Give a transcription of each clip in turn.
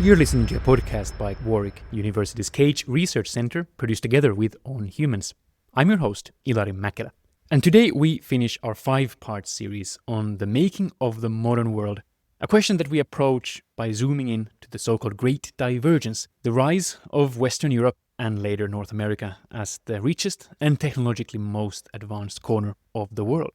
You're listening to a podcast by Warwick University's Cage Research Centre, produced together with On Humans. I'm your host, Ilari Mäkelä. And today we finish our 5-part series on the making of the modern world, a question that we approach by zooming in to the so-called Great Divergence, the rise of Western Europe and later North America as the richest and technologically most advanced corner of the world.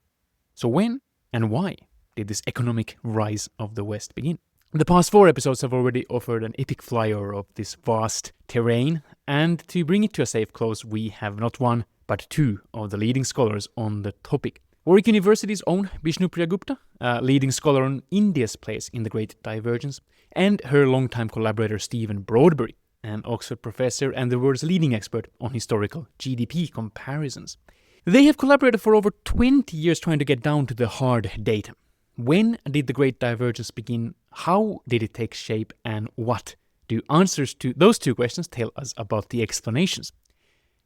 So when and why did this economic rise of the West begin? The past 4 episodes have already offered an epic flyover of this vast terrain, and to bring it to a safe close, we have not one, but 2 of the leading scholars on the topic. Warwick University's own Bishnupriya Gupta, a leading scholar on India's place in the Great Divergence, and her longtime collaborator Stephen Broadberry, an Oxford professor and the world's leading expert on historical GDP comparisons. They have collaborated for over 20 years trying to get down to the hard data. When did the Great Divergence begin? How did it take shape? And what do answers to those 2 questions tell us about the explanations?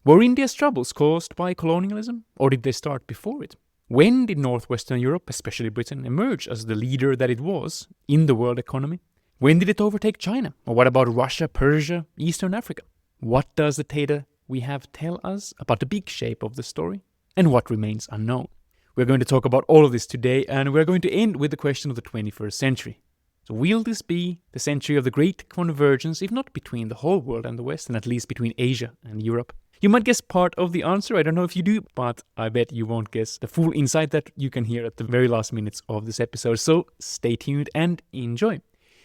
Were India's troubles caused by colonialism, or did they start before it? When did northwestern Europe, especially Britain, emerge as the leader that it was in the world economy? When did it overtake China? Or what about Russia, Persia, Eastern Africa? What does the data we have tell us about the big shape of the story? And what remains unknown? We're going to talk about all of this today, and we're going to end with the question of the 21st century. So will this be the century of the great convergence, if not between the whole world and the West, and at least between Asia and Europe? You might guess part of the answer, I don't know if you do, but I bet you won't guess the full insight that you can hear at the very last minutes of this episode, so stay tuned and enjoy.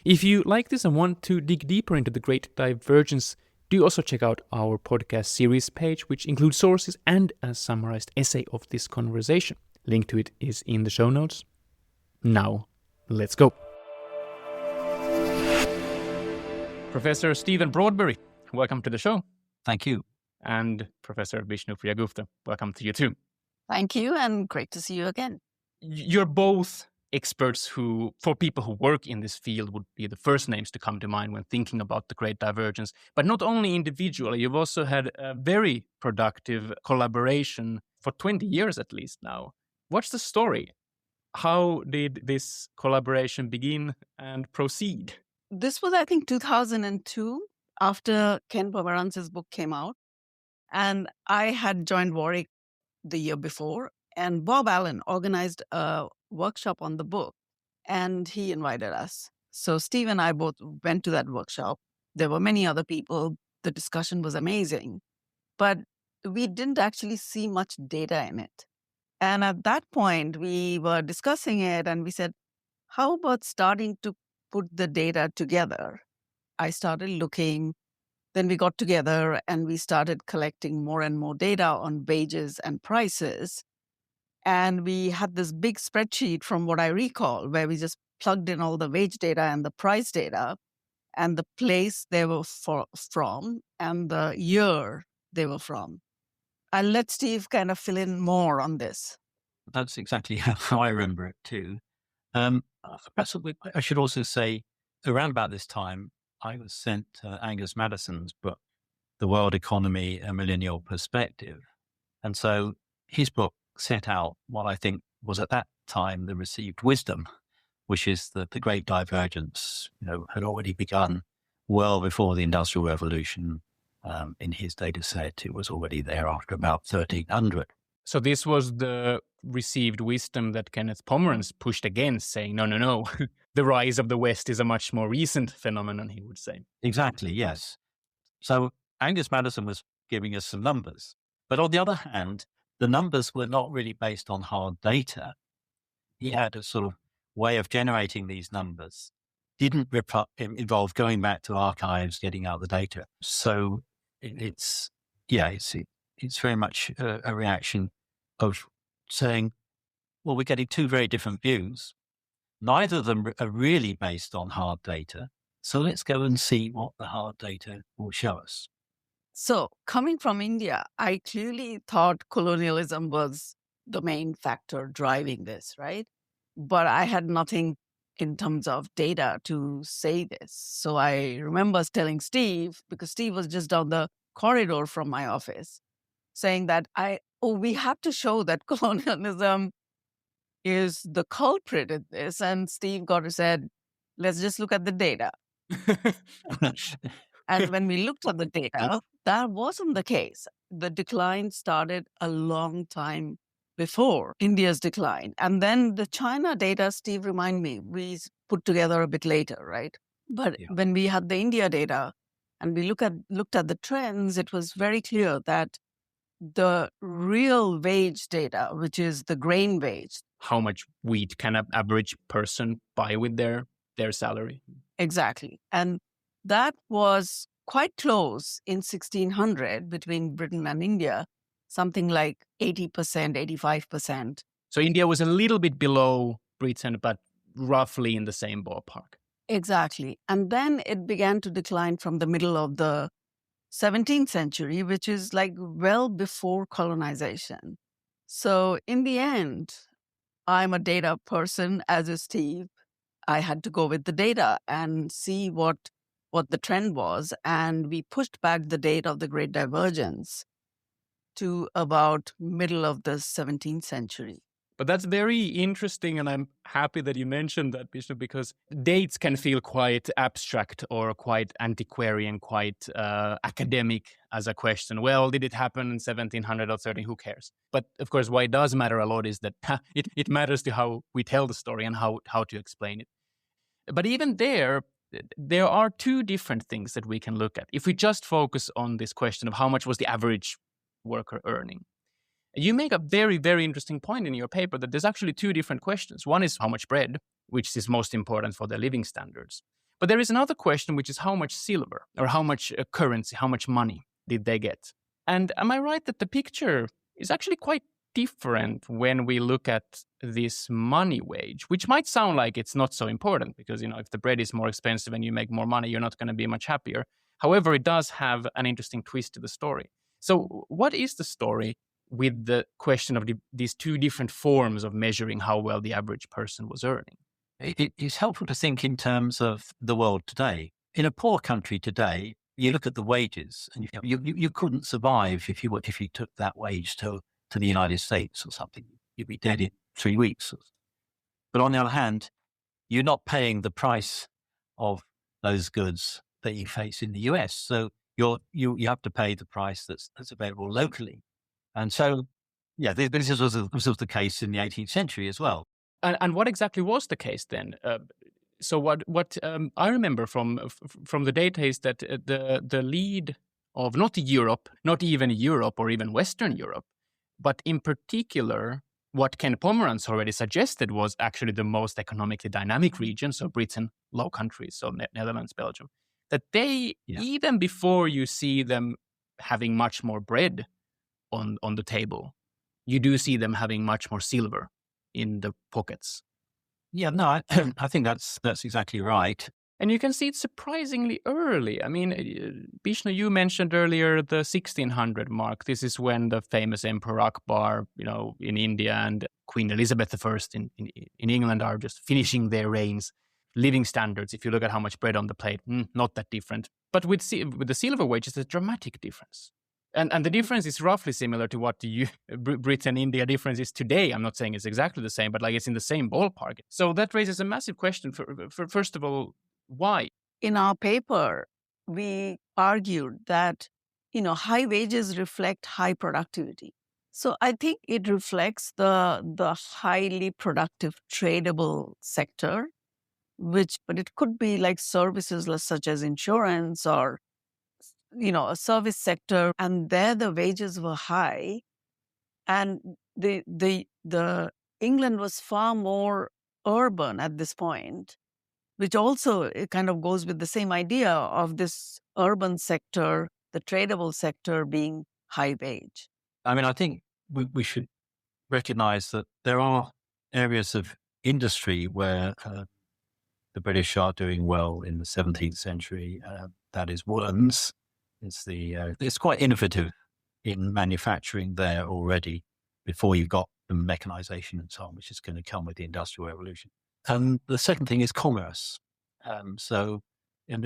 If you like this and want to dig deeper into the Great Divergence, do also check out our podcast series page, which includes sources and a summarized essay of this conversation. Link to it is in the show notes. Now, let's go. Professor Stephen Broadberry, welcome to the show. Thank you. And Professor Bishnupriya Gupta, welcome to you too. Thank you, and great to see you again. You're both experts who, for people who work in this field, would be the first names to come to mind when thinking about the Great Divergence. But not only individually, you've also had a very productive collaboration for 20 years at least now. What's the story? How did this collaboration begin and proceed? This was, I think, 2002, after Ken Pomerantz's book came out. And I had joined Warwick the year before, and Bob Allen organized a workshop on the book, and he invited us. So Steve and I both went to that workshop. There were many other people. The discussion was amazing, but we didn't actually see much data in it. And at that point, we were discussing it, and we said, how about starting to put the data together? I started looking. Then we got together and we started collecting more and more data on wages and prices. And we had this big spreadsheet from what I recall, where we just plugged in all the wage data and the price data and the place they were from and the year they were from. I'll let Steve kind of fill in more on this. That's exactly how I remember it too. Perhaps I should also say, around about this time, I was sent Angus Madison's book, The World Economy, A Millennial Perspective. And so his book set out what I think was at that time the received wisdom, which is that the Great Divergence, had already begun well before the Industrial Revolution. In his data set, it was already there after about 1300. So this was the received wisdom that Kenneth Pomerantz pushed against, saying, no. The rise of the West is a much more recent phenomenon, he would say. Exactly, yes. So Angus Madison was giving us some numbers. But on the other hand, the numbers were not really based on hard data. He had a sort of way of generating these numbers. Didn't involve going back to archives, getting out the data. So it's very much a reaction of saying, well, we're getting 2 very different views. Neither of them are really based on hard data. So let's go and see what the hard data will show us. So coming from India, I clearly thought colonialism was the main factor driving this, right? But I had nothing in terms of data to say this. So I remember telling Steve, because Steve was just down the corridor from my office, saying that we have to show that colonialism is the culprit in this. And Steve got said, let's just look at the data. And when we looked at the data, that wasn't the case. The decline started a long time before India's decline. And then the China data, Steve, remind me, we put together a bit later, right? But Yeah. when we had the India data and we looked at the trends, it was very clear that the real wage data, which is the grain wage, How much wheat can an average person buy with their salary? exactly. And that was quite close in 1600 between Britain and India, something like 80%, 85%. So India was a little bit below Britain, but roughly in the same ballpark. Exactly. And then it began to decline from the middle of the 17th century, which is like well before colonization. So in the end, I'm a data person, as is Steve. I had to go with the data and see what the trend was. And we pushed back the date of the Great Divergence to about middle of the 17th century. But that's very interesting, and I'm happy that you mentioned that, Bishnu, because dates can feel quite abstract or quite antiquarian, quite academic as a question. Well, did it happen in 1700 or 30? Who cares? But of course, why it does matter a lot is that it matters to how we tell the story and how to explain it. But even there are two different things that we can look at. If we just focus on this question of how much was the average worker earning, you make a very, very interesting point in your paper that there's actually two different questions. One is how much bread, which is most important for their living standards. But there is another question, which is how much silver or how much currency, how much money did they get? And am I right that the picture is actually quite different when we look at this money wage, which might sound like it's not so important because, if the bread is more expensive and you make more money, you're not going to be much happier. However, it does have an interesting twist to the story. So what is the story with the question of these two different forms of measuring how well the average person was earning? It's helpful to think in terms of the world today. In a poor country today, you look at the wages, and you couldn't survive if you took that wage to the United States or something. You'd be dead in 3 weeks. But on the other hand, you're not paying the price of those goods that you face in the US. So you have to pay the price that's available locally. And so, this was the case in the 18th century as well. And what exactly was the case then? So what I remember from the data is that the lead of not Europe, not even Europe or even Western Europe, but in particular, what Ken Pomeranz already suggested was actually the most economically dynamic region, so Britain, Low Countries, so Netherlands, Belgium, that they, even before you see them having much more bread on the table, you do see them having much more silver in the pockets. Yeah, no, I think that's exactly right. And you can see it surprisingly early. I mean, Bishnu, you mentioned earlier the 1600 mark. This is when the famous Emperor Akbar, in India, and Queen Elizabeth I in England are just finishing their reigns. Living standards, if you look at how much bread on the plate, not that different. But with the silver wage, it's a dramatic difference. And the difference is roughly similar to what the Britain-India difference is today. I'm not saying it's exactly the same, but it's in the same ballpark. So that raises a massive question. For first of all, why? In our paper, we argued that, high wages reflect high productivity. So I think it reflects the highly productive tradable sector, but it could be like services such as insurance or a service sector, and there the wages were high, and the England was far more urban at this point, which also it kind of goes with the same idea of this urban sector, the tradable sector being high wage. I mean, I think we should recognize that there are areas of industry where the British are doing well in the 17th century. That is woolens. It's quite innovative in manufacturing there already before you've got the mechanization and so on, which is going to come with the Industrial Revolution. And the second thing is commerce. So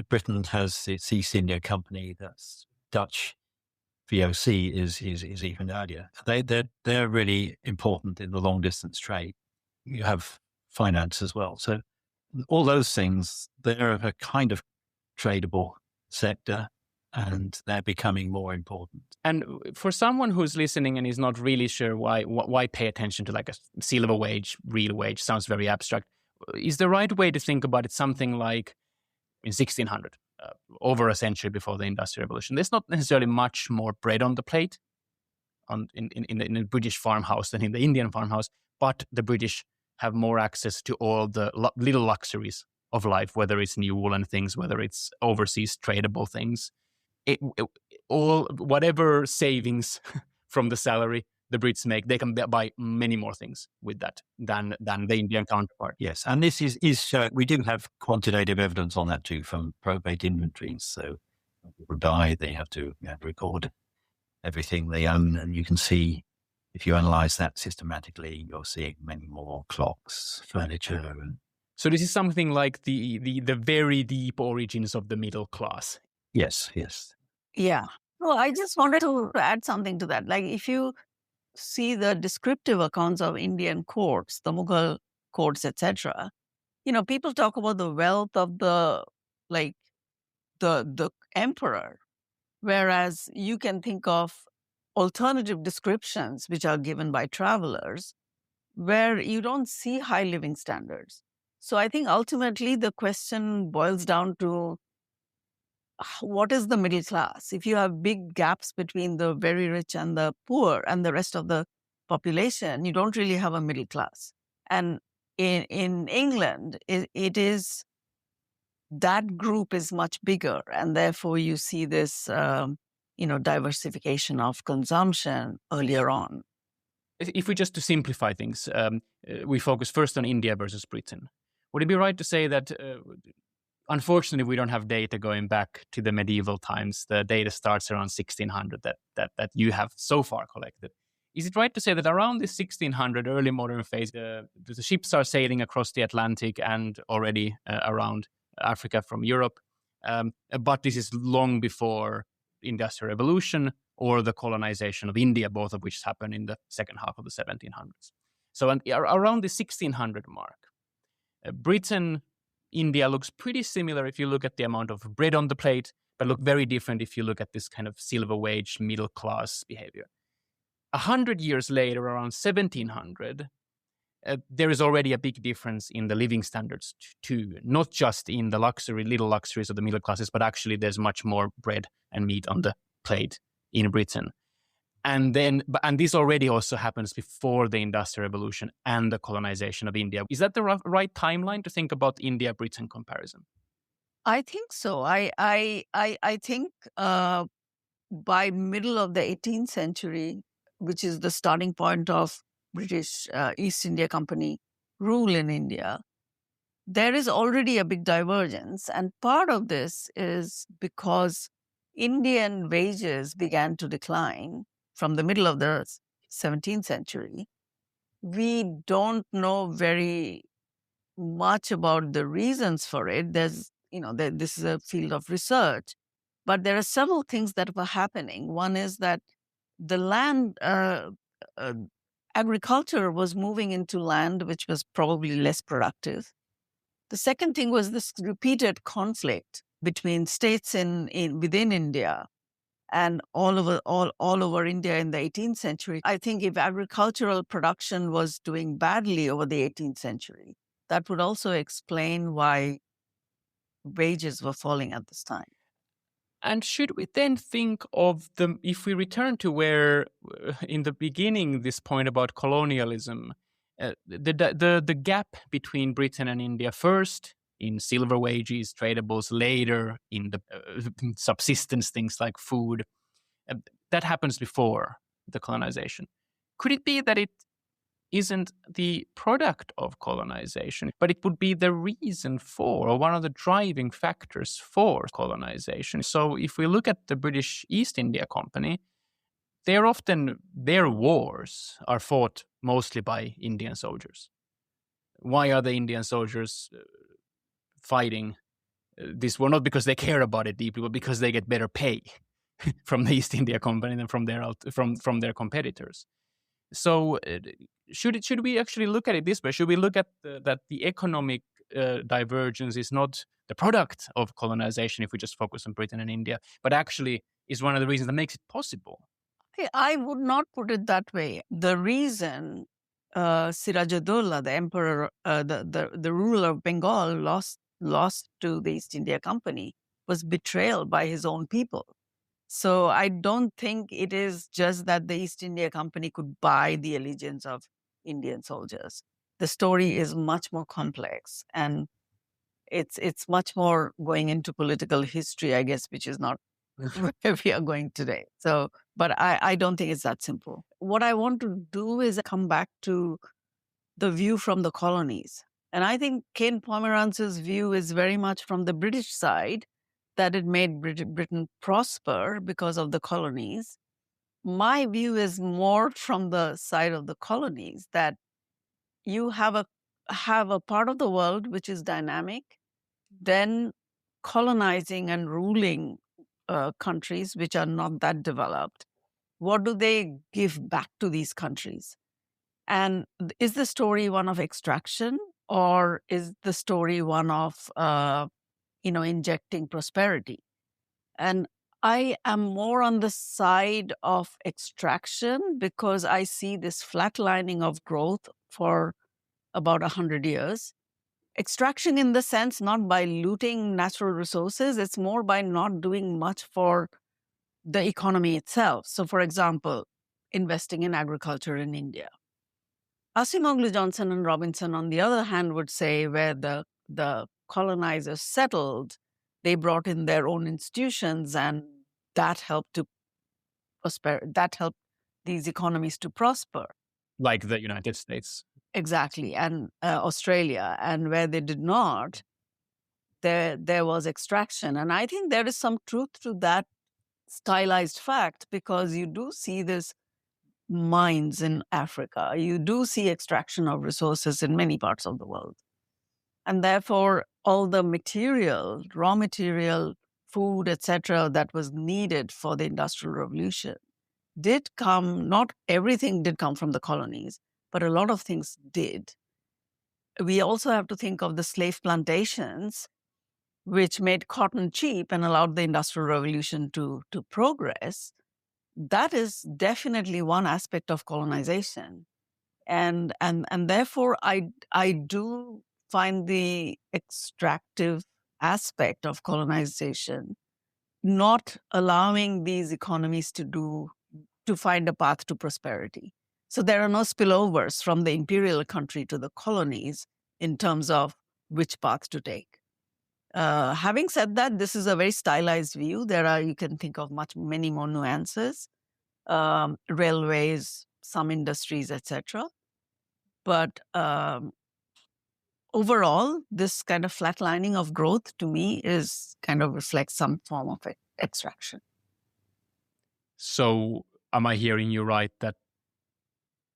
Britain has its East India Company, that's Dutch. VOC is even earlier. They're really important in the long distance trade. You have finance as well. So all those things, they're a kind of tradable sector, and they're becoming more important. And for someone who's listening and is not really sure why pay attention to like a silver wage, real wage, sounds very abstract. Is the right way to think about it something like in 1600, over a century before the Industrial Revolution? There's not necessarily much more bread on the plate in the British farmhouse than in the Indian farmhouse, but the British have more access to all the little luxuries of life, whether it's new woolen things, whether it's overseas tradable things. Whatever savings from the salary the Brits make, they can buy many more things with that than the Indian counterpart. Yes, and this is we do have quantitative evidence on that too from probate inventories. So when people die, they have to record everything they own, and you can see if you analyze that systematically, you're seeing many more clocks, furniture. So this is something like the very deep origins of the middle class. Yes. Yeah. Well, I just wanted to add something to that. Like if you see the descriptive accounts of Indian courts, the Mughal courts, etc., people talk about the wealth of the emperor, whereas you can think of alternative descriptions which are given by travelers where you don't see high living standards. So I think ultimately the question boils down to what is the middle class? If you have big gaps between the very rich and the poor and the rest of the population, you don't really have a middle class. And in England, it is that group is much bigger, and therefore you see this diversification of consumption earlier on. If we just to simplify things, we focus first on India versus Britain. Would it be right to say that unfortunately, we don't have data going back to the medieval times? The data starts around 1600 that you have so far collected. Is it right to say that around the 1600 early modern phase, the ships are sailing across the Atlantic and already around Africa from Europe? But this is long before the Industrial Revolution or the colonization of India, both of which happened in the second half of the 1700s. So around the 1600 mark, Britain, India looks pretty similar if you look at the amount of bread on the plate, but look very different if you look at this kind of silver wage, middle class behavior. 100 years later, around 1700, there is already a big difference in the living standards too, not just in the little luxuries of the middle classes, but actually there's much more bread and meat on the plate in Britain. And this already also happens before the Industrial Revolution and the colonization of India. Is that the right timeline to think about India-Britain comparison? I think so. I think by middle of the 18th century, which is the starting point of British East India Company rule in India, there is already a big divergence. And part of this is because Indian wages began to decline from the middle of the 17th century. We don't know very much about the reasons for it. This is a field of research, but there are several things that were happening. One is that the land, agriculture was moving into land which was probably less productive. The second thing was this repeated conflict between states within India and all over India in the 18th century. I think if agricultural production was doing badly over the 18th century, that would also explain why wages were falling at this time. And should we then think of if we return to where in the beginning, this point about colonialism, the gap between Britain and India, first in silver wages, tradables, later in the subsistence things like food, that happens before the colonization. Could it be that it isn't the product of colonization, but it would be the reason for, or one of the driving factors for colonization? So if we look at the British East India Company, their wars are fought mostly by Indian soldiers. Why are the Indian soldiers fighting this war? Not because they care about it deeply, but because they get better pay from the East India Company than from their competitors. So should we actually look at it this way? Should we look at that the economic divergence is not the product of colonization if we just focus on Britain and India, but actually is one of the reasons that makes it possible. I would not put it that way. The reason Sirajuddaula, the emperor, the ruler of Bengal, lost to the East India Company was betrayal by his own people. So I don't think it is just that the East India Company could buy the allegiance of Indian soldiers. The story is much more complex, and it's much more going into political history, I guess, which is not where we are going today. So, but I don't think it's that simple. What I want to do is come back to the view from the colonies. And I think Ken Pomerantz's view is very much from the British side, that it made Britain prosper because of the colonies. My view is more from the side of the colonies, that you have a part of the world which is dynamic, then colonizing and ruling countries which are not that developed. What do they give back to these countries? And is the story one of extraction, or is the story one of injecting prosperity? And I am more on the side of extraction because I see this flatlining of growth for about 100 years. Extraction in the sense not by looting natural resources, it's more by not doing much for the economy itself. So, for example, investing in agriculture in India. Asimoglu Johnson and Robinson, on the other hand, would say where the colonizers settled, they brought in their own institutions, and that helped to prosper. That helped these economies to prosper. Like the United States. Exactly, and Australia. And where they did not, there was extraction. And I think there is some truth to that stylized fact, because you do see this mines in Africa. You do see extraction of resources in many parts of the world. And therefore, all the material, raw material, food, etc., that was needed for the Industrial Revolution did come, not everything did come from the colonies, but a lot of things did. We also have to think of the slave plantations, which made cotton cheap and allowed the Industrial Revolution to progress. That is definitely one aspect of colonization. And therefore, I do find the extractive aspect of colonization not allowing these economies to find a path to prosperity. So there are no spillovers from the imperial country to the colonies in terms of which path to take. Having said that, this is a very stylized view. You can think of many more nuances, railways, some industries, etc. But overall, this kind of flatlining of growth to me is kind of reflects some form of extraction. So am I hearing you right that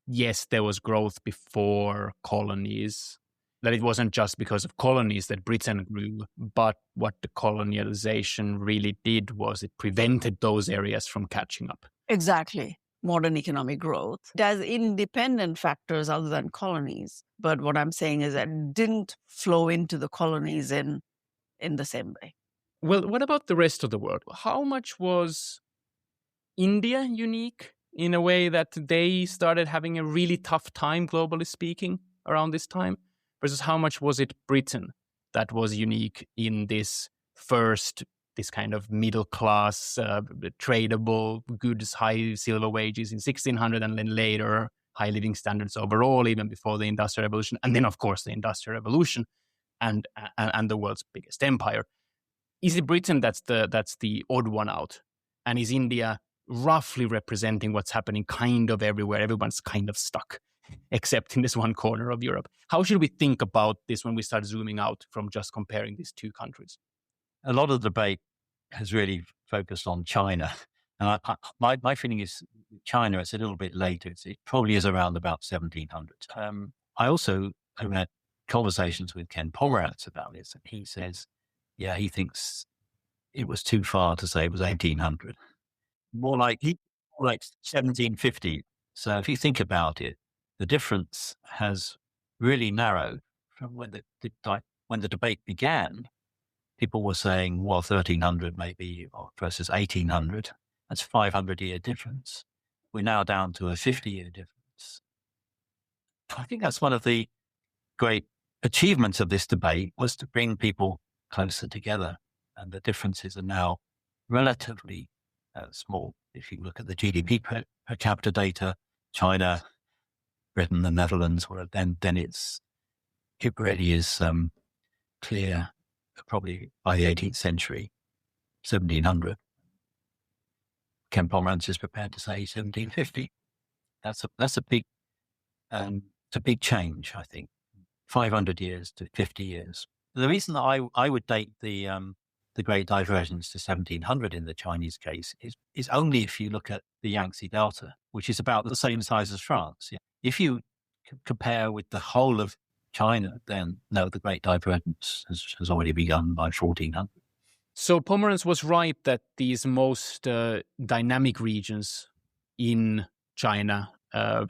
yes, there was growth before colonies, that it wasn't just because of colonies that Britain grew, but what the colonialization really did was it prevented those areas from catching up? Exactly. Modern economic growth. It has independent factors other than colonies. But what I'm saying is that it didn't flow into the colonies in the same way. Well, what about the rest of the world? How much was India unique in a way that they started having a really tough time, globally speaking, around this time? Versus how much was it Britain that was unique in this kind of middle class, tradable goods, high silver wages in 1600, and then later high living standards overall, even before the Industrial Revolution, and then of course the Industrial Revolution and the world's biggest empire. Is it Britain that's the odd one out, and is India roughly representing what's happening kind of everywhere? Everyone's kind of stuck, except in this one corner of Europe. How should we think about this when we start zooming out from just comparing these two countries? A lot of the debate has really focused on China. And my feeling is China, it's a little bit later. It probably is around about 1700. I also have had conversations with Ken Pomerantz about this, and he says, yeah, he thinks it was too far to say it was 1800. More like 1750. So if you think about it, the difference has really narrowed from when the debate began. people were saying, well, 1300 maybe versus 1800. That's 500-year difference. We're now down to a 50-year difference. I think that's one of the great achievements of this debate, was to bring people closer together. And the differences are now relatively small. If you look at the GDP per capita data, China, Britain, the Netherlands, well, then it really is clear, probably by the 18th century, 1700. Ken Pomerantz is prepared to say 1750. That's a big it's a big change, I think. 500 years to 50 years. The reason that I would date the Great Divergence to 1700 in the Chinese case is only if you look at the Yangtze Delta, which is about the same size as France. Yeah. If you compare with the whole of China, then no, the Great Divergence has already begun by 1400. So Pomerantz was right that these most dynamic regions in China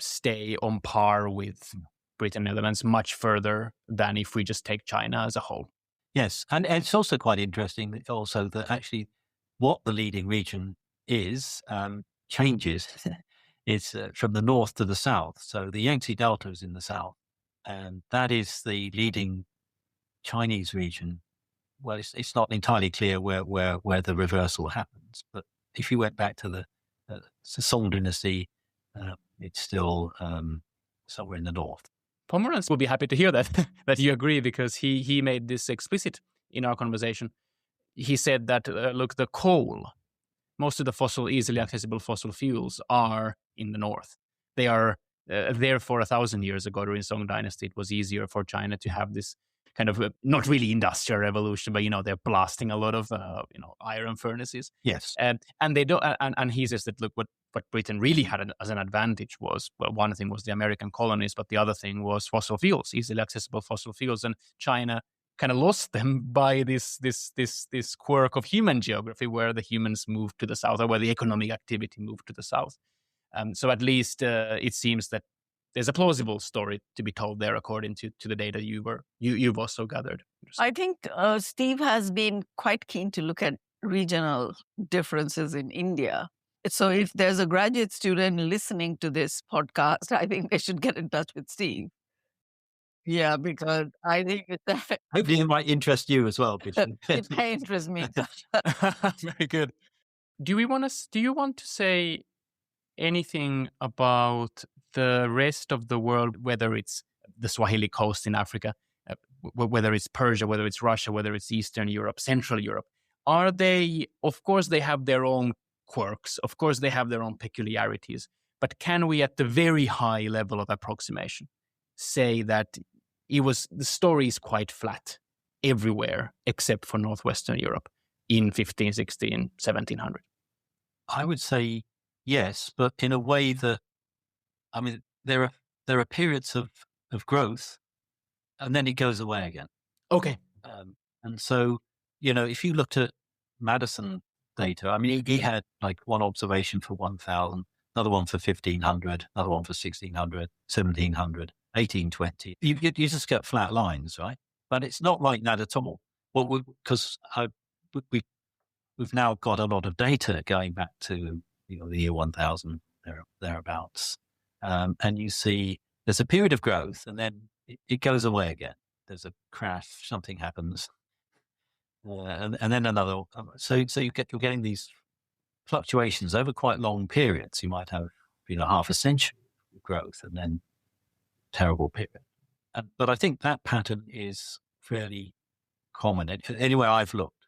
stay on par with Britain and Netherlands much further than if we just take China as a whole. Yes, and it's also quite interesting that also that actually what the leading region is changes. It's from the north to the south. So the Yangtze Delta is in the south, and that is the leading Chinese region. Well, it's not entirely clear where the reversal happens, but if you went back to the Song dynasty, it's still somewhere in the north. Pomerantz will be happy to hear that that you agree, because he made this explicit in our conversation. He said that look, the coal, most of the easily accessible fossil fuels are in the north. They are therefore 1,000 years ago during Song dynasty, it was easier for China to have this kind of not really industrial revolution, but they're blasting a lot of iron furnaces. Yes, and they don't. And he says that look, what Britain really had as an advantage was, well, one thing was the American colonies, but the other thing was fossil fuels, easily accessible fossil fuels, and China kind of lost them by this quirk of human geography, where the humans moved to the south, or where the economic activity moved to the south. So at least it seems that there's a plausible story to be told there, according to the data you've also gathered. I think Steve has been quite keen to look at regional differences in India. So if there's a graduate student listening to this podcast, I think they should get in touch with Steve. Yeah, because I think hopefully it might interest you as well. It may interest me. Very good. Do you want to say anything about the rest of the world, whether it's the Swahili coast in Africa, whether it's Persia, whether it's Russia, whether it's Eastern Europe, Central Europe? Are they, of course, they have their own quirks, of course, they have their own peculiarities, but can we, at the very high level of approximation, say that the story is quite flat everywhere except for Northwestern Europe in 15, 16, 1700? I would say yes, but in a way that, I mean, there are periods of growth, and then it goes away again. Okay. And so, if you looked at Madison data, I mean, he had like one observation for 1,000, another one for 1,500, another one for 1,600, 1,700, 1,820. You just get flat lines, right? But it's not like that at all. Well, because we've now got a lot of data going back to the year 1000 thereabouts, and you see there's a period of growth, and then it goes away again. There's a crash, something happens, and then another. So you're getting these fluctuations over quite long periods. You might have half a century of growth, and then terrible period. But I think that pattern is fairly common anywhere I've looked.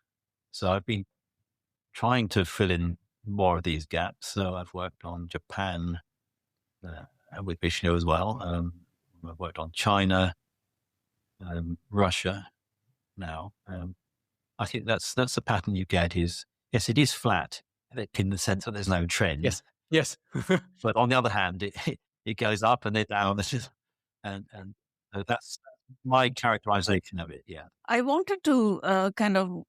So I've been trying to fill in more of these gaps. So I've worked on Japan with Vishnu as well. I've worked on China, Russia now. I think that's the pattern you get is, yes, it is flat in the sense that there's no trend. Yes. But on the other hand, it goes up and then down. And that's my characterization of it. Yeah. I wanted to kind of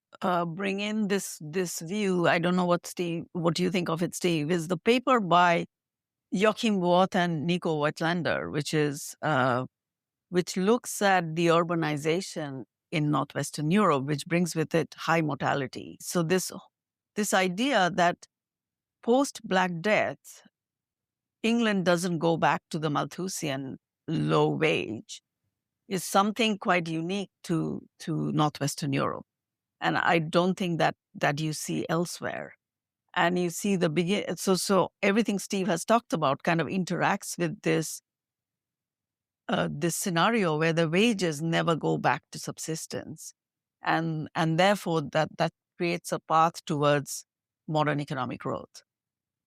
bring in this view. I don't know what you think of it, Steve, is the paper by Joachim Woth and Nico Weitlander, which looks at the urbanization in Northwestern Europe, which brings with it high mortality. So this idea that post-Black Death, England doesn't go back to the Malthusian low wage is something quite unique to Northwestern Europe. And I don't think that you see elsewhere. And you see so everything Steve has talked about kind of interacts with this scenario where the wages never go back to subsistence. And therefore that creates a path towards modern economic growth.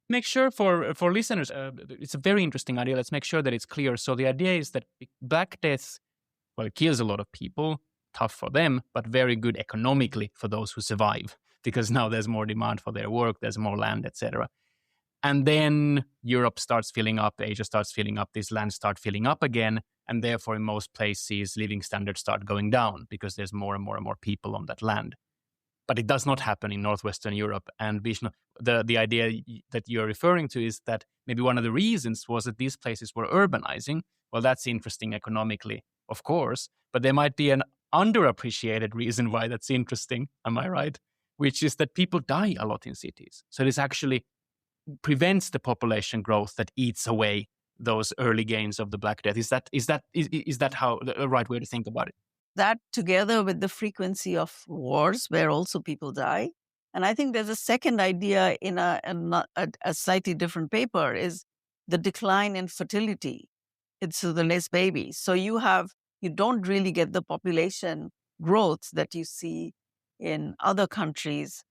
Make sure for listeners, it's a very interesting idea. Let's make sure that it's clear. So the idea is that Black Death, well, it kills a lot of people, tough for them, but very good economically for those who survive, because now there's more demand for their work, there's more land, etc. And then Europe starts filling up, Asia starts filling up, these lands start filling up again, and therefore in most places living standards start going down because there's more and more and more people on that land. But it does not happen in Northwestern Europe. And Vishnu, the idea that you're referring to is that maybe one of the reasons was that these places were urbanizing. Well, that's interesting economically, of course, but there might be an underappreciated reason why that's interesting, am I right? Which is that people die a lot in cities. So this actually prevents the population growth that eats away those early gains of the Black Death. Is that how the right way to think about it? That together with the frequency of wars where also people die. And I think there's a second idea in a slightly different paper is the decline in fertility. It's the less babies. So you don't really get the population growth that you see in other countries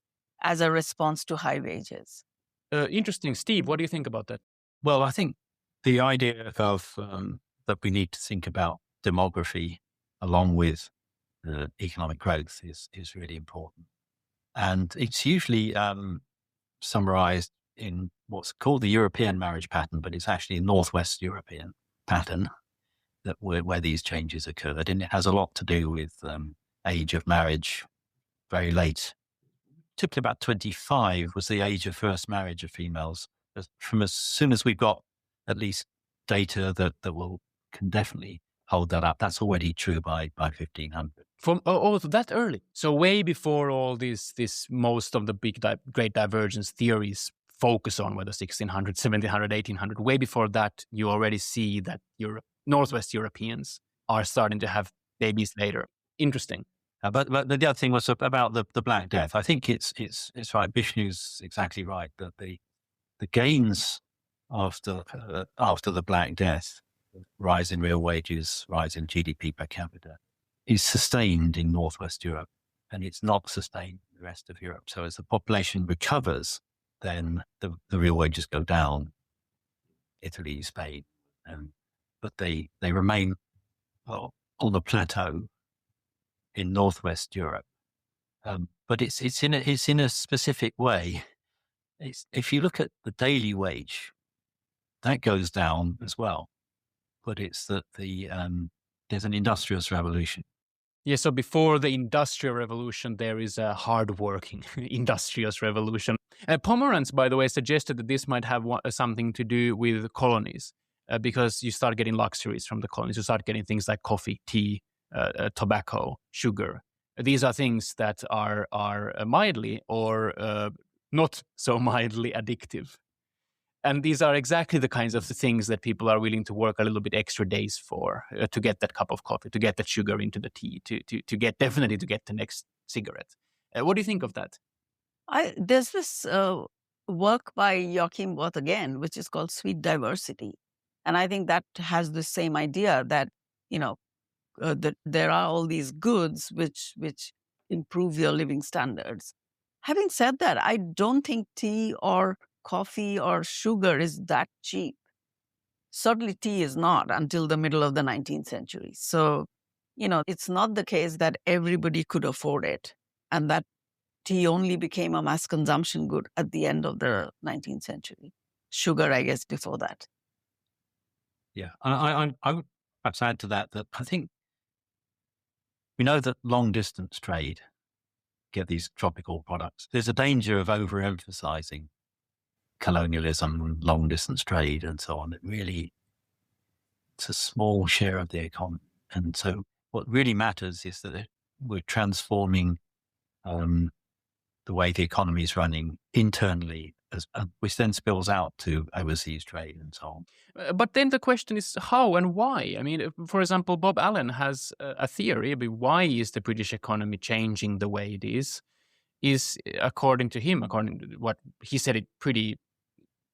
as a response to high wages. Interesting. Steve, what do you think about that? Well, I think the idea of that we need to think about demography along with economic growth is really important. And it's usually summarized in what's called the European marriage pattern, but it's actually a Northwest European pattern where these changes occurred. And it has a lot to do with age of marriage, very late. Typically about 25 was the age of first marriage of females. From as soon as we've got at least data that can definitely hold that up. That's already true by 1500. So that early. So way before all this most of the great divergence theories focus on, whether 1600, 1700, 1800, way before that, you already see that Northwest Europeans are starting to have babies later. Interesting. But the other thing was about the Black Death. I think it's right. Vishnu's exactly right that the gains after the Black Death, rise in real wages, rise in GDP per capita, is sustained in Northwest Europe, and it's not sustained in the rest of Europe. So as the population recovers, then the real wages go down. Italy, Spain, but they remain on the plateau in Northwest Europe. But it's in a specific way. If you look at the daily wage, that goes down as well. But it's that there's an industrious revolution. Yeah, so before the Industrial Revolution, there is a hard-working industrious revolution. Pomerantz, by the way, suggested that this might have something to do with colonies, because you start getting luxuries from the colonies. You start getting things like coffee, tea, tobacco, sugar. These are things that are mildly or not so mildly addictive. And these are exactly the kinds of things that people are willing to work a little bit extra days for, to get that cup of coffee, to get that sugar into the tea, to get the next cigarette. What do you think of that? There's this work by Joachim Wirth again, which is called Sweet Diversity. And I think that has the same idea that, that there are all these goods which improve your living standards. Having said that, I don't think tea or coffee or sugar is that cheap. Certainly tea is not until the middle of the 19th century. So, it's not the case that everybody could afford it and that tea only became a mass consumption good at the end of the 19th century. Sugar, I guess, before that. Yeah, I would perhaps add to that I think we know that long distance trade get these tropical products. There's a danger of overemphasizing colonialism, long distance trade, and so on. It's a small share of the economy. And so what really matters is that we're transforming the way the economy is running internally, which then spills out to overseas trade and so on. But then the question is how and why? I mean, for example, Bob Allen has a theory about why is the British economy changing the way it is according to him, according to what he said it pretty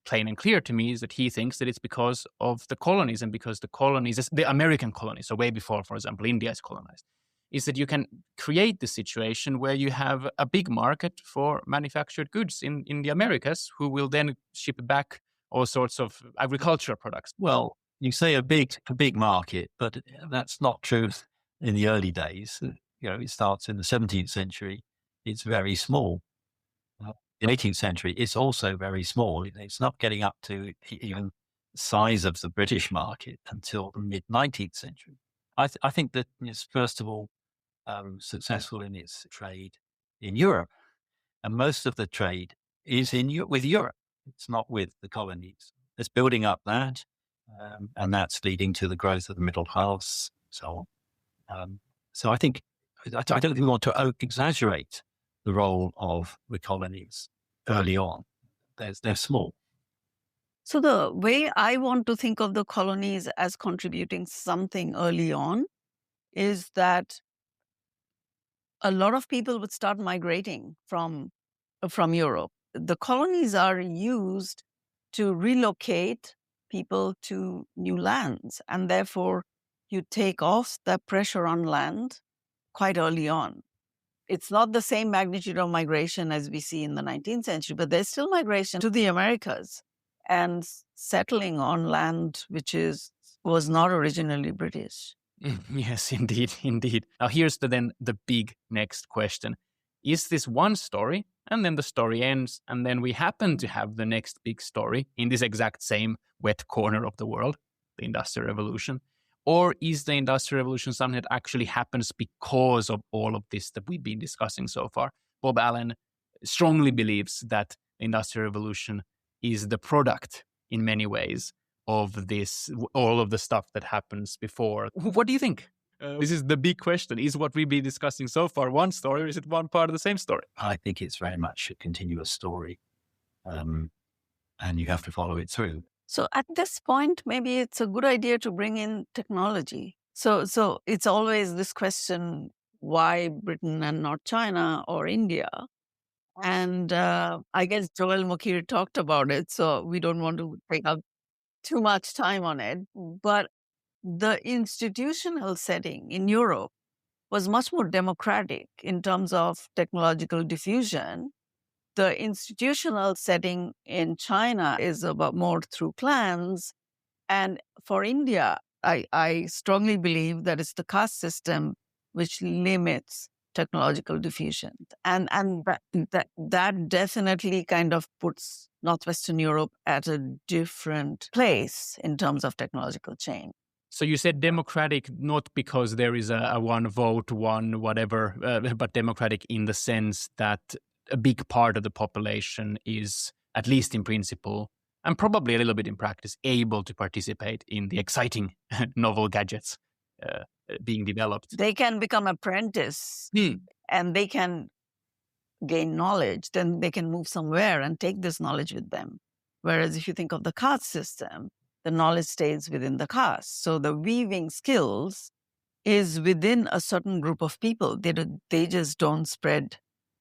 plain and clear to me, is that he thinks that it's because of the colonies, and because the colonies, the American colonies, so way before, for example, India is colonized, is that you can create the situation where you have a big market for manufactured goods in the Americas, who will then ship back all sorts of agricultural products. Well, you say a big market, but that's not true in the early days. It starts in the 17th century. It's very small. In the 18th century, it's also very small. It's not getting up to even the size of the British market until the mid-19th century. I think that it's, first of all, successful in its trade in Europe. And most of the trade is with Europe. It's not with the colonies. It's building up that, and that's leading to the growth of the middle class, so on. So I think, I don't think we want to exaggerate the role of the colonies early on. They're small. So the way I want to think of the colonies as contributing something early on is that a lot of people would start migrating from Europe. The colonies are used to relocate people to new lands, and therefore you take off that pressure on land quite early on. It's not the same magnitude of migration as we see in the 19th century, but there's still migration to the Americas and settling on land which was not originally British. Yes, indeed. Now here's the big next question. Is this one story, and then the story ends, and then we happen to have the next big story in this exact same wet corner of the world, the Industrial Revolution? Or is the Industrial Revolution something that actually happens because of all of this that we've been discussing so far? Bob Allen strongly believes that the Industrial Revolution is the product, in many ways, of this, all of the stuff that happens before. What do you think? This is the big question. Is what we've been discussing so far one story, or is it one part of the same story? I think it's very much a continuous story, and you have to follow it through. So at this point, maybe it's a good idea to bring in technology. So it's always this question, why Britain and not China or India? And I guess Joel Mokir talked about it, so we don't want to take up too much time on it. But the institutional setting in Europe was much more democratic in terms of technological diffusion. The institutional setting in China is about more through clans. And for India, I strongly believe that it's the caste system which limits technological diffusion. And that definitely kind of puts Northwestern Europe at a different place in terms of technological change. So you said democratic, not because there is a one vote, one whatever, but democratic in the sense that a big part of the population is, at least in principle, and probably a little bit in practice, able to participate in the exciting novel gadgets being developed. They can become apprentice and they can gain knowledge, then they can move somewhere and take this knowledge with them. Whereas if you think of the caste system, the knowledge stays within the caste. So the weaving skills is within a certain group of people. They just don't spread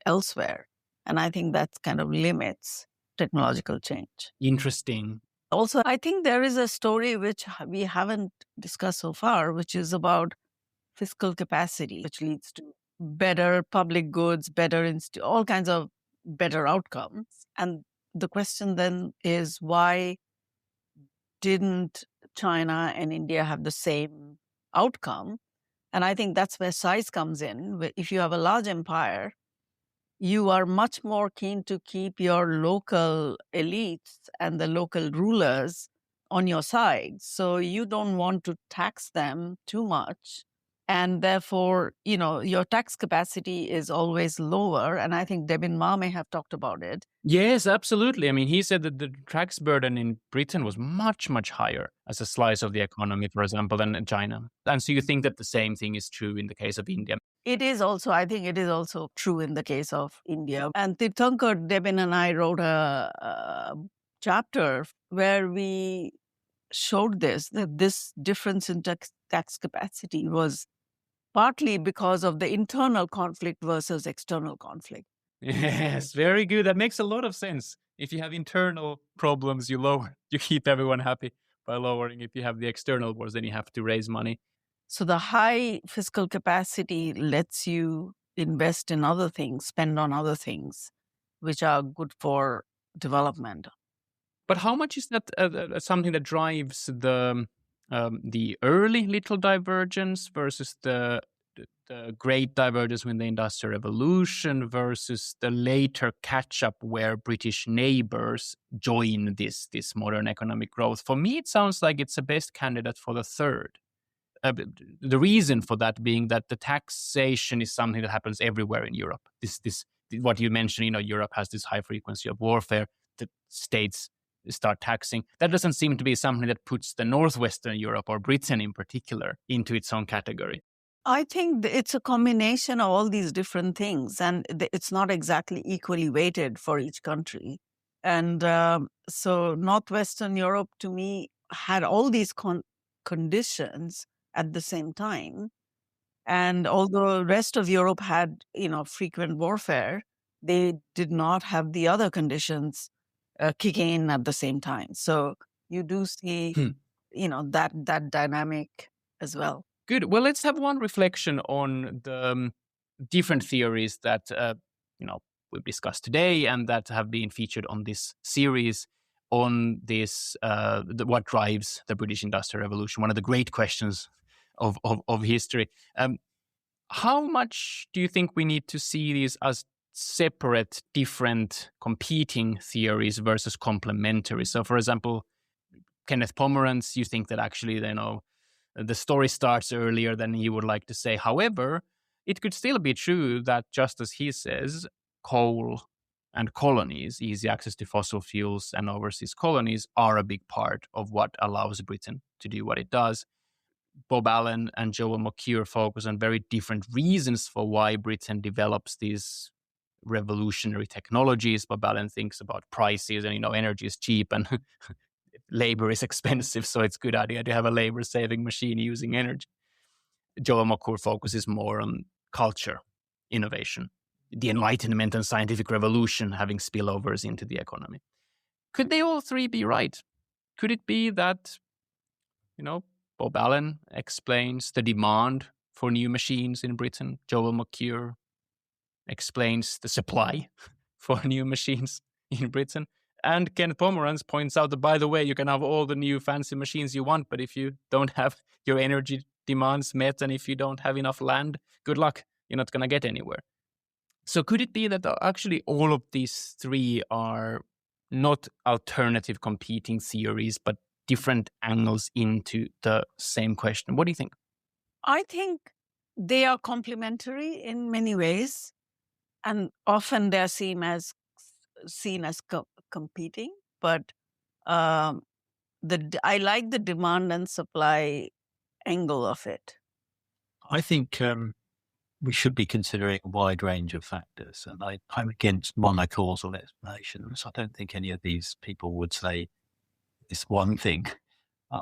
elsewhere. And I think that kind of limits technological change. Interesting. Also, I think there is a story which we haven't discussed so far, which is about fiscal capacity, which leads to better public goods, all kinds of better outcomes. And the question then is, why didn't China and India have the same outcome? And I think that's where size comes in. If you have a large empire, you are much more keen to keep your local elites and the local rulers on your side. So you don't want to tax them too much. And therefore, your tax capacity is always lower. And I think Devin Ma may have talked about it. Yes, absolutely. I mean, he said that the tax burden in Britain was much, much higher as a slice of the economy, for example, than in China. And so you think that the same thing is true in the case of India? It is also, I think it is also true in the case of India. And Tirthankar, Debin and I wrote a chapter where we showed that this difference in tax capacity was partly because of the internal conflict versus external conflict. Yes, very good. That makes a lot of sense. If you have internal problems, you keep everyone happy by lowering. If you have the external wars, then you have to raise money. So the high fiscal capacity lets you invest in other things, spend on other things, which are good for development. But how much is that something that drives the early little divergence versus the great divergence with the Industrial Revolution versus the later catch-up where British neighbors join this modern economic growth? For me, it sounds like it's the best candidate for the third. The reason for that being that the taxation is something that happens everywhere in Europe. This what you mentioned, Europe has this high frequency of warfare. The states start taxing. That doesn't seem to be something that puts the Northwestern Europe or Britain in particular into its own category. I think it's a combination of all these different things, and it's not exactly equally weighted for each country. And so Northwestern Europe, to me, had all these conditions at the same time. And although the rest of Europe had, frequent warfare, they did not have the other conditions kicking in at the same time. So you do see, that dynamic as well. Good. Well, let's have one reflection on the different theories that we've discussed today and that have been featured on this series on this what drives the British Industrial Revolution. One of the great questions of history. How much do you think we need to see these as separate, different, competing theories versus complementary? So, for example, Kenneth Pomeranz, you think that actually, the story starts earlier than he would like to say. However, it could still be true that, just as he says, coal and colonies, easy access to fossil fuels and overseas colonies, are a big part of what allows Britain to do what it does. Bob Allen and Joel McCure focus on very different reasons for why Britain develops these revolutionary technologies. Bob Allen thinks about prices and, energy is cheap and labor is expensive, so it's a good idea to have a labor-saving machine using energy. Joel McCure focuses more on culture, innovation, the Enlightenment and scientific revolution having spillovers into the economy. Could they all three be right? Could it be that, Bob Allen explains the demand for new machines in Britain. Joel McCure explains the supply for new machines in Britain. And Ken Pomeranz points out that, by the way, you can have all the new fancy machines you want, but if you don't have your energy demands met and if you don't have enough land, good luck. You're not going to get anywhere. So could it be that actually all of these three are not alternative competing theories, but different angles into the same question? What do you think? I think they are complementary in many ways, and often they're seen as competing. But I like the demand and supply angle of it. I think we should be considering a wide range of factors, and I'm against monocausal explanations. I don't think any of these people would say it's one thing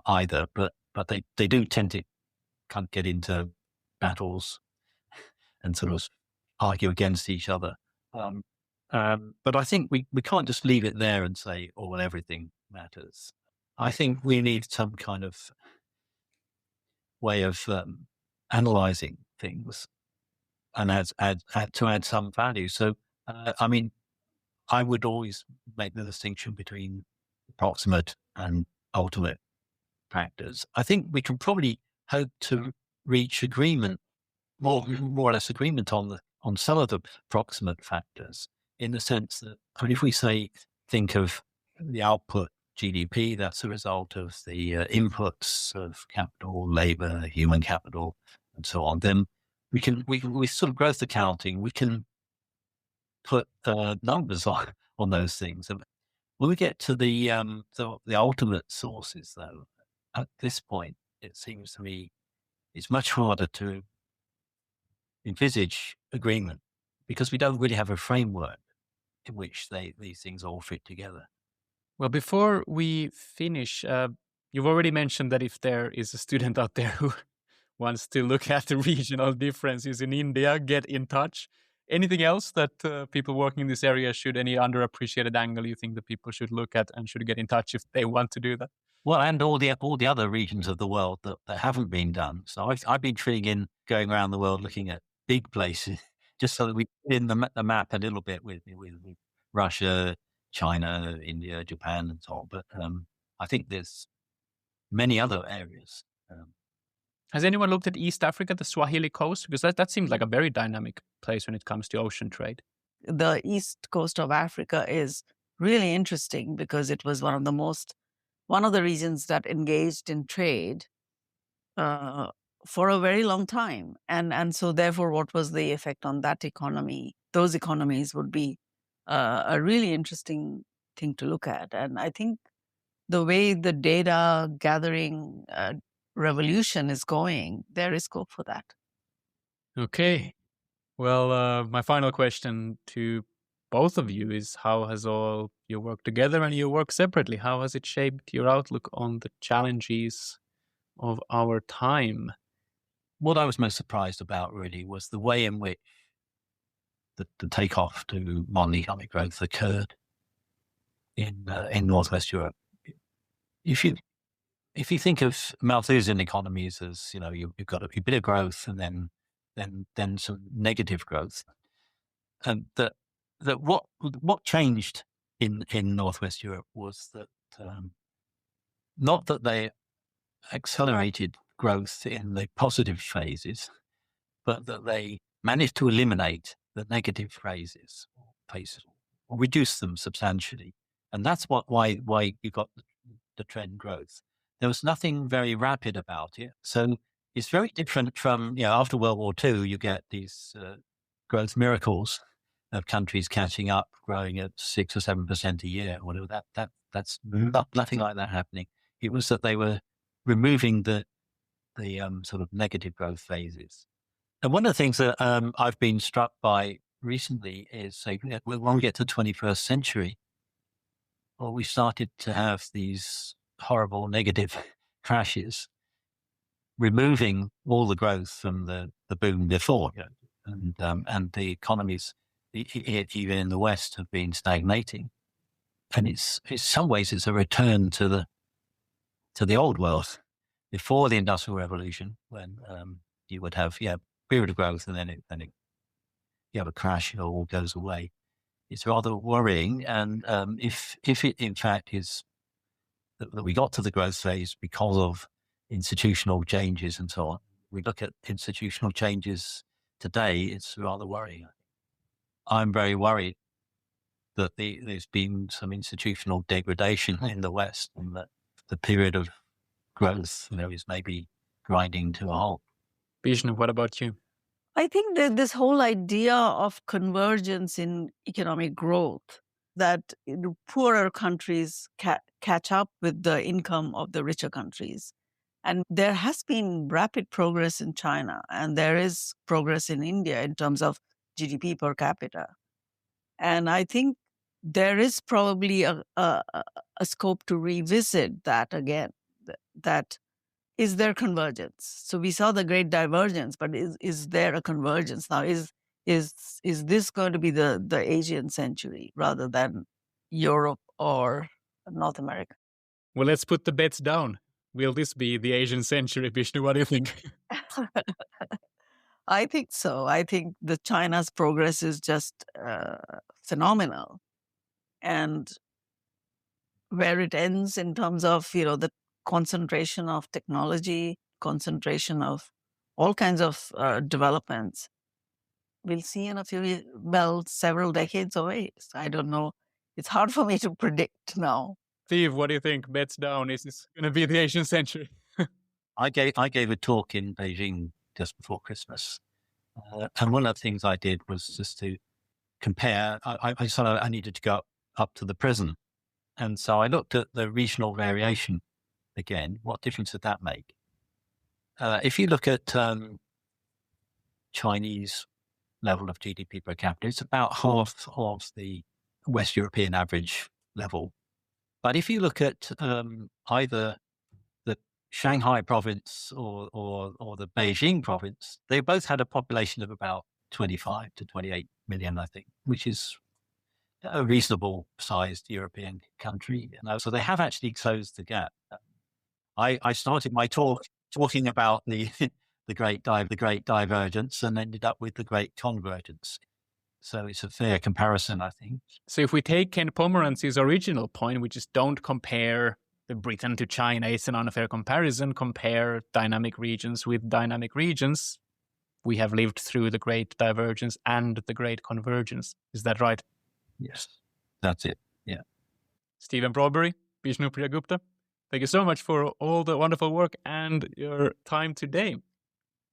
either, but they do tend to kind of get into battles and sort of argue against each other. But I think we can't just leave it there and say, oh, well, everything matters. I think we need some kind of way of analyzing things and add some value. So, I would always make the distinction between proximate and ultimate factors. I think we can probably hope to reach agreement, more or less agreement on some of the proximate factors, in the sense that, if we think of the output GDP, that's a result of the inputs of capital, labor, human capital, and so on. Then we sort of growth accounting, we can put numbers on those things. And when we get to the ultimate sources, though, at this point, it seems to me it's much harder to envisage agreement because we don't really have a framework in which these things all fit together. Well, before we finish, you've already mentioned that if there is a student out there who wants to look at the regional differences in India, get in touch. Anything else that people working in this area should, any underappreciated angle you think that people should look at and should get in touch if they want to do that? Well, and all the other regions of the world that haven't been done. So I've been intrigued going around the world looking at big places, just so that we in the map a little bit with Russia, China, India, Japan, and so on. But I think there's many other areas. Has anyone looked at East Africa, the Swahili coast? Because that seems like a very dynamic place when it comes to ocean trade. The east coast of Africa is really interesting because it was one of the regions that engaged in trade for a very long time. And so therefore, what was the effect on that economy? Those economies would be a really interesting thing to look at. And I think the way the data gathering revolution is going, there is scope for that. Okay. Well, my final question to both of you is, how has all your work together and your work separately, how has it shaped your outlook on the challenges of our time? What I was most surprised about really was the way in which the takeoff to modern economic growth occurred in Northwest Europe. If you think of Malthusian economies as, you've got a bit of growth and then some negative growth, and that what changed in Northwest Europe was that not that they accelerated growth in the positive phases, but that they managed to eliminate the negative phases, or reduce them substantially, and that's why you got the trend growth. There was nothing very rapid about it, so it's very different from after World War II. You get these growth miracles of countries catching up, growing at 6 or 7% a year, or whatever. That's nothing like that happening. It was that they were removing the sort of negative growth phases. And one of the things that I've been struck by recently is, say, when we get to the 21st century, well, we started to have these horrible negative crashes, removing all the growth from the boom before, and the economies, even in the West, have been stagnating. And it's in some ways it's a return to the old world before the Industrial Revolution, when you would have period of growth and then you have a crash, it all goes away. It's rather worrying, and if it in fact is that we got to the growth phase because of institutional changes and so on, we look at institutional changes today, it's rather worrying. I'm very worried that there's been some institutional degradation in the West, and that the period of growth is maybe grinding to a halt. Bishnu, what about you? I think that this whole idea of convergence in economic growth, that poorer countries catch up with the income of the richer countries. And there has been rapid progress in China, and there is progress in India in terms of GDP per capita. And I think there is probably a scope to revisit that again, that is there convergence? So we saw the great divergence, but is there a convergence now? Is this going to be the Asian century rather than Europe or North America? Well, let's put the bets down. Will this be the Asian century, Bishnu? What do you think? I think so. I think the China's progress is just phenomenal, and where it ends in terms of the concentration of technology, concentration of all kinds of developments, we'll see in several decades away. I don't know. It's hard for me to predict now. Steve, what do you think? Bets down. Is this going to be the Asian century? I gave a talk in Beijing just before Christmas, and one of the things I did was just to compare. I needed to go up to the present, and so I looked at the regional variation again. What difference did that make? If you look at Chinese level of GDP per capita. It's about half of the West European average level. But if you look at either the Shanghai province or the Beijing province, they both had a population of about 25 to 28 million, I think, which is a reasonable sized European country. So they have actually closed the gap. I started my talk talking about the great divergence and ended up with the great convergence. So it's a fair comparison, I think. So if we take Ken Pomerantz's original point, which is don't compare the Britain to China, it's an unfair comparison. Compare dynamic regions with dynamic regions. We have lived through the great divergence and the great convergence. Is that right? Yes, that's it. Yeah. Stephen Broadberry, Bishnupriya Gupta, thank you so much for all the wonderful work and your time today.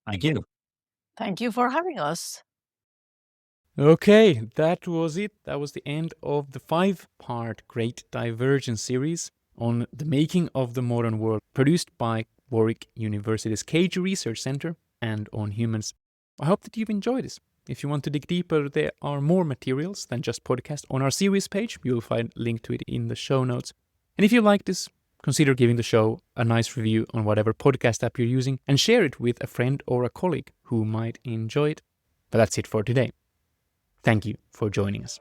Thank you. Thank you for having us. Okay, that was it. That was the end of the 5-part Great Divergence series on the making of the modern world, produced by Warwick University's Cage Research Centre and On Humans. I hope that you've enjoyed this. If you want to dig deeper, there are more materials than just podcast on our series page. You'll find a link to it in the show notes. And if you like this, consider giving the show a nice review on whatever podcast app you're using and share it with a friend or a colleague who might enjoy it. But that's it for today. Thank you for joining us.